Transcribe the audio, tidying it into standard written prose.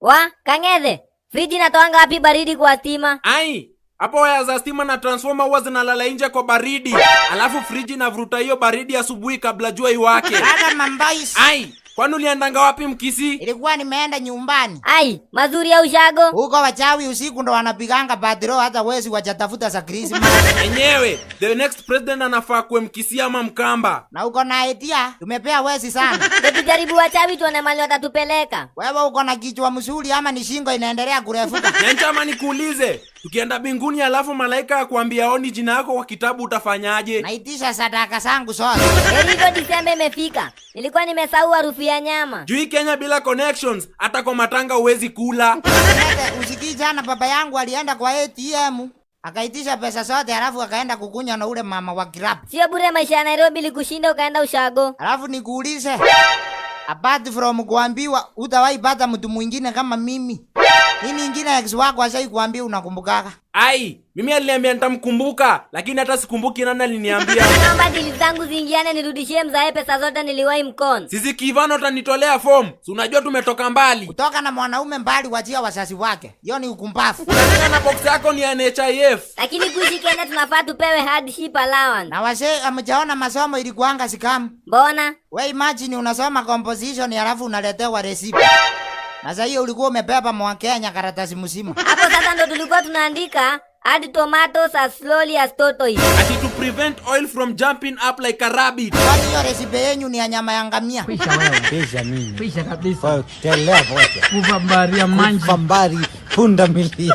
Wa, Kang'ethe, friji inatoanga wapi baridi kwa stima? Ai, hapo waya za stima na transformer huwa zinalala nje kwa baridi. Alafu friji inavuruta hiyo baridi asubuhi kabla jua iwake. Dada Mambaisi. Ai, kwani uliendanga wapi Mkisi? Ilikuwa nimeenda nyumbani. Ai, mazuri ya ushago. Huko wachawi usiku ndo wanapiganga patro hata wezi wajatafuta za Christmas. Enyewe, the next president anafaa kuwe Mkisi ama Mkamba. Na uko na idea, tumepea wezi sana. Tujaribu wachawi tuone mali watatupeleka. Wewe uko na kichwa mzuri ama ni shingo inaendelea kurefuka? Nyanchama nikuulize, tukienda mbinguni alafu malaika akwambia oni jina yako kwa kitabu utafanyaje? Naitisha sadaka zangu zote. Hivyo Disemba imefika. Nilikuwa nimesahau harufu ya nyama. Juu Kenya bila connections, hata kwa matanga uwezi kula. Usikii jana baba yangu alienda kwa ATM, akaitisha pesa zote alafu akaenda kukunya na ule mama wa grab. Sio bure maisha ya Nairobi likushinda ukaenda ushago. Alafu nikuulize, apart from kuambiwa utawahi pata mtu mwingine kama mimi, nini ingine ex wako ashai kuambia unakumbukaka? Ai, mimi aliniambia nitamkumbuka, lakini hata sikumbuki nani aliniambia. Naomba dili zangu ziingiane nirudishie mzae pesa zote niliwahi mkono. Sisi Kivano utanitolea form. Si unajua tumetoka mbali. Kutoka na mwanaume mbali wajia wazazi wake. Hiyo ni ukumbafu. Unataka na box yako ni NHIF. Lakini kuishi Kenya tunafaa tupewe hardship allowance. Na wazee amejaona masomo ilikuanga sikamu. Mbona? We imagine unasoma composition alafu unaletewa recipe. Sasa hiyo ulikuwa umebeba Mwakenya karatasi mzima. Hapo sasa ndo tulikuwa tunaandika add tomatoes as slowly as tortoise. Ati to prevent oil from jumping up like a rabbit. Kwani hiyo recipe yenyu ni ya nyama ya ngamia? Pisha wewe. Pisha mimi. Pisha kabisa. Kwa telea vote. Kuvambaria manji. Kuvambari punda milia.